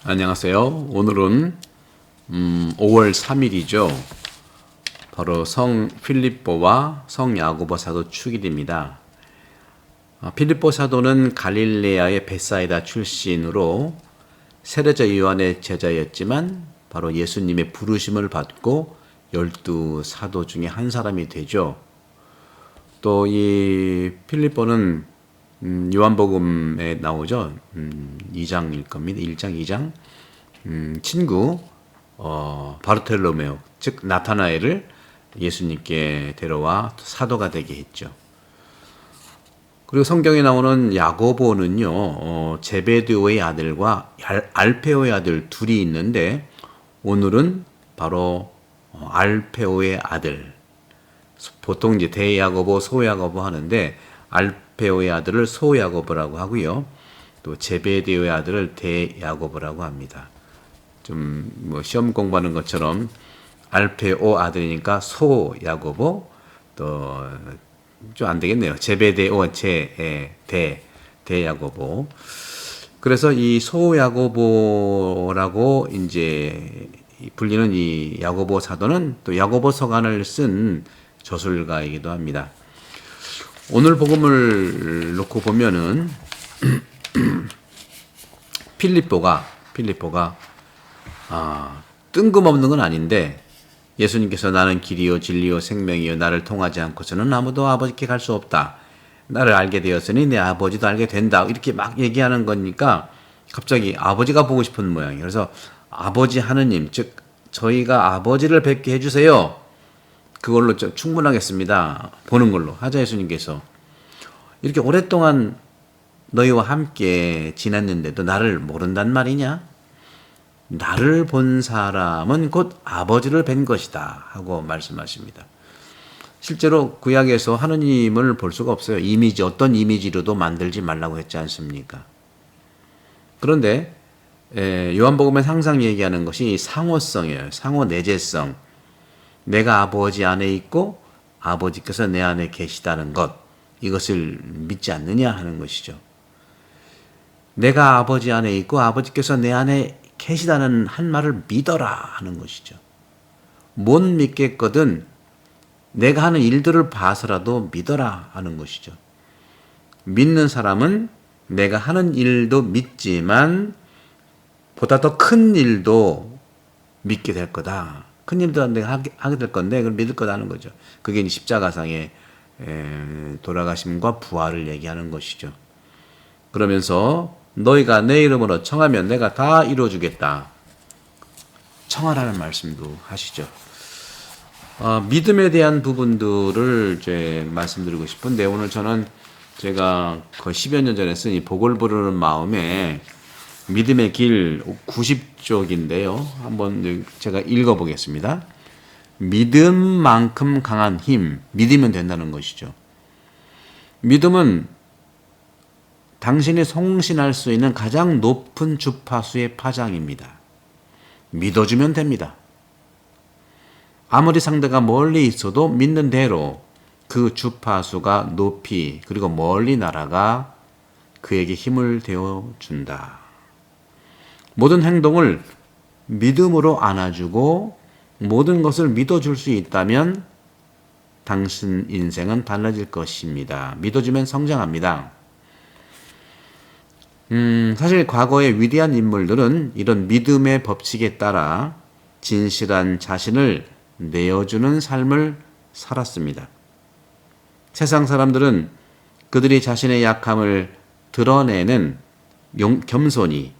안녕하세요. 오늘은 5월 3일이죠. 바로 성 필립보와 성 야고보 사도 축일입니다. 필립보 사도는 갈릴레아의 벳사이다 출신으로 세례자 요한의 제자였지만 바로 예수님의 부르심을 받고 12 사도 중에 한 사람이 되죠. 또 이 필립보는 요한복음에 나오죠. 2장일 겁니다. 1장, 2장. 친구 바르텔로메오, 즉 나타나엘을 예수님께 데려와 사도가 되게 했죠. 그리고 성경에 나오는 야고보는요, 제베데오의 아들과 알페오의 아들 둘이 있는데 오늘은 바로 알페오의 아들. 보통 이제 대야고보, 소야고보 하는데 알페오의 아들을 소야고보라고 하고요. 또 제베데오의 아들을 대야고보라고 합니다. 좀 뭐 시험 공부하는 것처럼 알페오 아들이니까 소야고보, 또 좀 안 되겠네요. 제베데오 대야고보. 그래서 이 소야고보라고 이제 불리는 이 야고보 사도는 또 야고보 서간을 쓴 저술가이기도 합니다. 오늘 복음을 놓고 보면은 필립보가 뜬금없는 건 아닌데 예수님께서 나는 길이요 진리요 생명이요 나를 통하지 않고서는 아무도 아버지께 갈 수 없다. 나를 알게 되었으니 내 아버지도 알게 된다. 이렇게 막 얘기하는 거니까 갑자기 아버지가 보고 싶은 모양이에요. 그래서 아버지 하느님, 즉 저희가 아버지를 뵙게 해주세요. 그걸로 충분하겠습니다. 보는 걸로 하자. 예수님께서 이렇게 오랫동안 너희와 함께 지냈는데도 나를 모른단 말이냐? 나를 본 사람은 곧 아버지를 뵌 것이다 하고 말씀하십니다. 실제로 구약에서 하느님을 볼 수가 없어요. 이미지, 어떤 이미지로도 만들지 말라고 했지 않습니까? 그런데 요한복음에 항상 얘기하는 것이 상호성이에요. 상호 내재성. 내가 아버지 안에 있고 아버지께서 내 안에 계시다는 것, 이것을 믿지 않느냐 하는 것이죠. 내가 아버지 안에 있고 아버지께서 내 안에 계시다는 한 말을 믿어라 하는 것이죠. 못 믿겠거든 내가 하는 일들을 봐서라도 믿어라 하는 것이죠. 믿는 사람은 내가 하는 일도 믿지만 보다 더 큰 일도 믿게 될 거다. 큰 일도 내가 하게 될 건데 그걸 믿을 거다 하는 거죠. 그게 십자가상의 돌아가심과 부활을 얘기하는 것이죠. 그러면서 너희가 내 이름으로 청하면 내가 다 이루어주겠다. 청하라는 말씀도 하시죠. 믿음에 대한 부분들을 이제 말씀드리고 싶은데 오늘 저는 제가 거의 10여 년 전에 쓴 이 복을 부르는 마음에 믿음의 길 90쪽인데요. 한번 제가 읽어보겠습니다. 믿음만큼 강한 힘, 믿으면 된다는 것이죠. 믿음은 당신이 송신할 수 있는 가장 높은 주파수의 파장입니다. 믿어주면 됩니다. 아무리 상대가 멀리 있어도 믿는 대로 그 주파수가 높이 그리고 멀리 날아가 그에게 힘을 되어준다. 모든 행동을 믿음으로 안아주고 모든 것을 믿어줄 수 있다면 당신 인생은 달라질 것입니다. 믿어주면 성장합니다. 사실 과거의 위대한 인물들은 이런 믿음의 법칙에 따라 진실한 자신을 내어주는 삶을 살았습니다. 세상 사람들은 그들이 자신의 약함을 드러내는 겸손이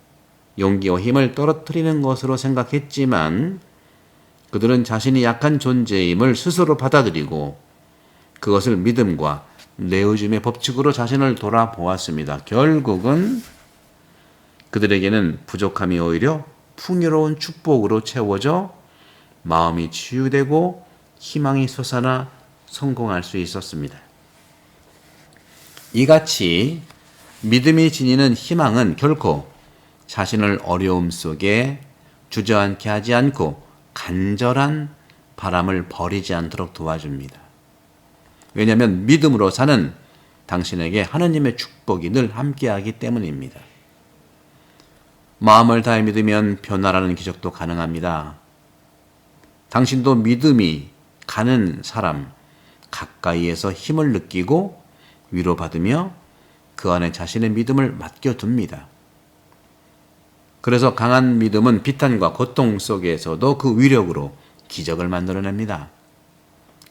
용기와 힘을 떨어뜨리는 것으로 생각했지만 그들은 자신이 약한 존재임을 스스로 받아들이고 그것을 믿음과 내어줌의 법칙으로 자신을 돌아보았습니다. 결국은 그들에게는 부족함이 오히려 풍요로운 축복으로 채워져 마음이 치유되고 희망이 솟아나 성공할 수 있었습니다. 이같이 믿음이 지니는 희망은 결코 자신을 어려움 속에 주저앉게 하지 않고 간절한 바람을 버리지 않도록 도와줍니다. 왜냐하면 믿음으로 사는 당신에게 하느님의 축복이 늘 함께하기 때문입니다. 마음을 다해 믿으면 변화라는 기적도 가능합니다. 당신도 믿음이 가는 사람 가까이에서 힘을 느끼고 위로받으며 그 안에 자신의 믿음을 맡겨둡니다. 그래서 강한 믿음은 비탄과 고통 속에서도 그 위력으로 기적을 만들어냅니다.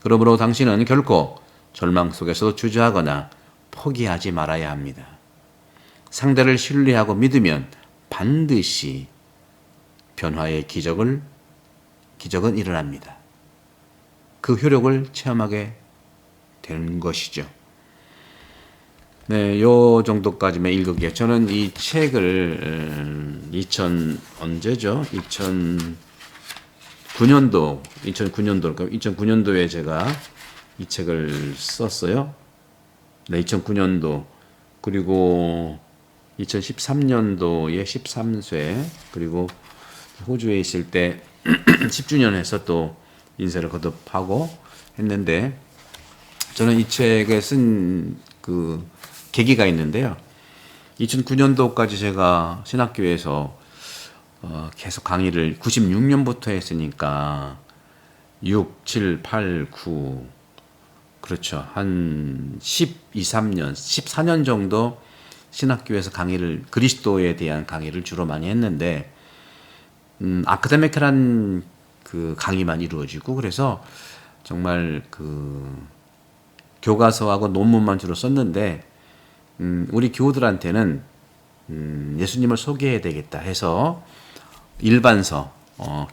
그러므로 당신은 결코 절망 속에서도 주저하거나 포기하지 말아야 합니다. 상대를 신뢰하고 믿으면 반드시 변화의 기적은 일어납니다. 그 효력을 체험하게 되는 것이죠. 네, 요 정도까지만 읽을게요. 저는 이 책을 2009년도에 제가 이 책을 썼어요. 네, 2009년도 그리고 2013년도에 13세 그리고 호주에 있을 때 10주년 해서 또 인쇄를 거듭하고 했는데 저는 이 책에 쓴 그 계기가 있는데요. 2009년도까지 제가 신학교에서 계속 강의를 96년부터 했으니까 6, 7, 8, 9 그렇죠. 한 12, 3년, 14년 정도 신학교에서 그리스도에 대한 강의를 주로 많이 했는데 아카데미컬한 그 강의만 이루어지고 그래서 정말 그 교과서하고 논문만 주로 썼는데 우리 교우들한테는 예수님을 소개해야 되겠다 해서 일반서,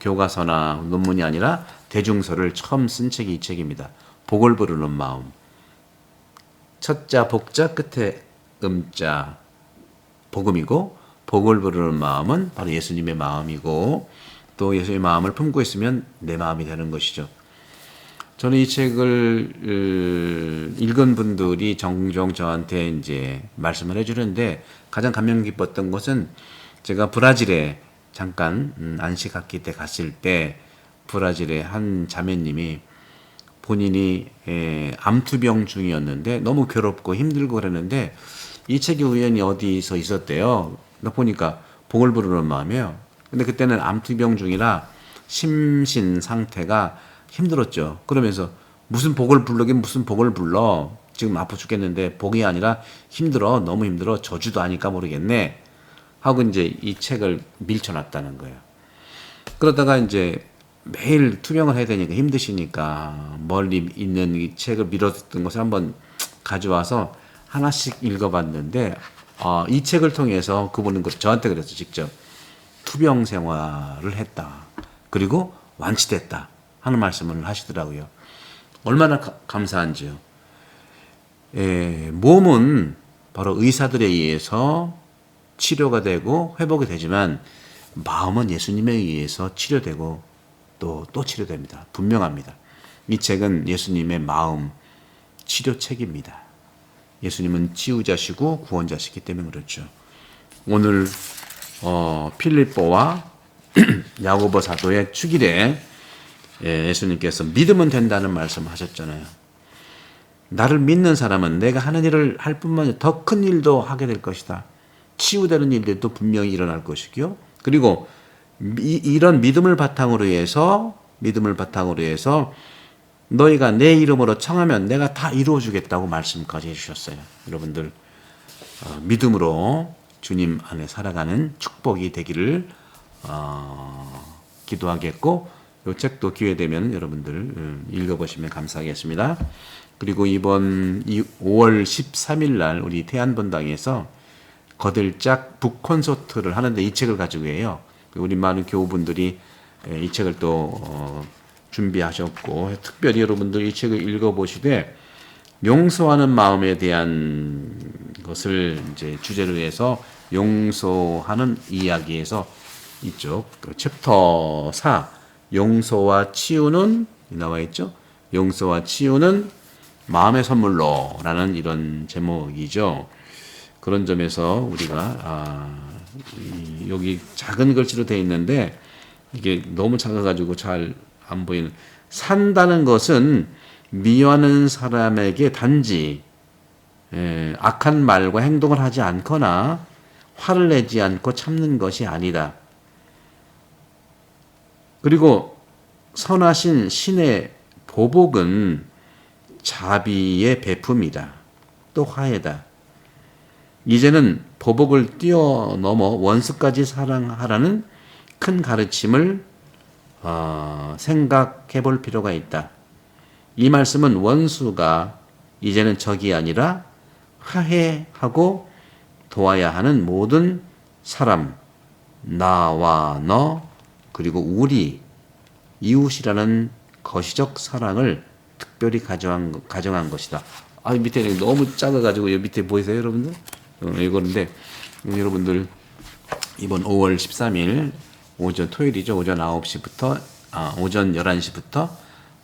교과서나 논문이 아니라 대중서를 처음 쓴 책이 이 책입니다. 복을 부르는 마음. 첫자 복자 끝에 음자 복음이고 복을 부르는 마음은 바로 예수님의 마음이고 또 예수님의 마음을 품고 있으면 내 마음이 되는 것이죠. 저는 이 책을 읽은 분들이 종종 저한테 이제 말씀을 해주는데 가장 감명 깊었던 것은 제가 브라질에 잠깐 안식학기 때 갔을 때 브라질의 한 자매님이 본인이 암투병 중이었는데 너무 괴롭고 힘들고 그랬는데 이 책이 우연히 어디서 있었대요. 보니까 복을 부르는 마음이에요. 근데 그때는 암투병 중이라 심신 상태가 힘들었죠. 그러면서 무슨 복을 불러. 지금 아파 죽겠는데 복이 아니라 힘들어. 너무 힘들어. 저주도 아닐까 모르겠네. 하고 이제 이 책을 밀쳐놨다는 거예요. 그러다가 이제 매일 투병을 해야 되니까 힘드시니까 멀리 있는 이 책을 밀어뒀던 것을 한번 가져와서 하나씩 읽어봤는데 이 책을 통해서 그분은 저한테 그랬어 직접 투병 생활을 했다. 그리고 완치됐다 하는 말씀을 하시더라고요. 얼마나 감사한지요. 몸은 바로 의사들에 의해서 치료가 되고 회복이 되지만 마음은 예수님에 의해서 치료되고 또 치료됩니다. 분명합니다. 이 책은 예수님의 마음 치료책입니다. 예수님은 치유자시고 구원자시기 때문에 그렇죠. 오늘 필립보와 야고보 사도의 축일에 예수님께서 믿으면 된다는 말씀 하셨잖아요. 나를 믿는 사람은 내가 하는 일을 할 뿐만 아니라 더 큰 일도 하게 될 것이다. 치유되는 일들도 분명히 일어날 것이고요. 그리고 이런 믿음을 바탕으로 해서 너희가 내 이름으로 청하면 내가 다 이루어주겠다고 말씀까지 해주셨어요. 여러분들 믿음으로 주님 안에 살아가는 축복이 되기를 기도하겠고 이 책도 기회 되면 여러분들 읽어보시면 감사하겠습니다. 그리고 이번 5월 13일 날 우리 태안본당에서 거들짝 북콘서트를 하는데 이 책을 가지고 해요. 우리 많은 교우분들이 이 책을 또 준비하셨고 특별히 여러분들 이 책을 읽어보시되 용서하는 마음에 대한 것을 이제 주제로 해서 용서하는 이야기에서 이쪽 챕터 4 용서와 치유는 나와 있죠. 용서와 치유는 마음의 선물로라는 이런 제목이죠. 그런 점에서 우리가 여기 작은 글씨로 되어 있는데 이게 너무 작아가지고 잘 안 보이는 산다는 것은 미워하는 사람에게 단지 악한 말과 행동을 하지 않거나 화를 내지 않고 참는 것이 아니다. 그리고 선하신 신의 보복은 자비의 베품이다. 또 화해다. 이제는 보복을 뛰어넘어 원수까지 사랑하라는 큰 가르침을 생각해 볼 필요가 있다. 이 말씀은 원수가 이제는 적이 아니라 화해하고 도와야 하는 모든 사람, 나와 너, 그리고 우리, 이웃이라는 거시적 사랑을 특별히 가정한 것이다. 밑에 너무 작아가지고 여기 밑에 보이세요, 여러분들? 이거인데, 여러분들 이번 5월 13일 오전 토요일이죠. 오전 9시부터 오전 11시부터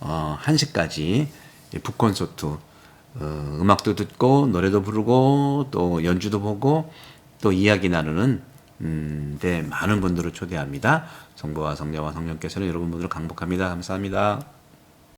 1시까지 북콘서트 음악도 듣고 노래도 부르고 또 연주도 보고 또 이야기 나누는 데 많은 분들을 초대합니다. 성부와 성자와 성령께서는 여러분들을 강복합니다. 감사합니다.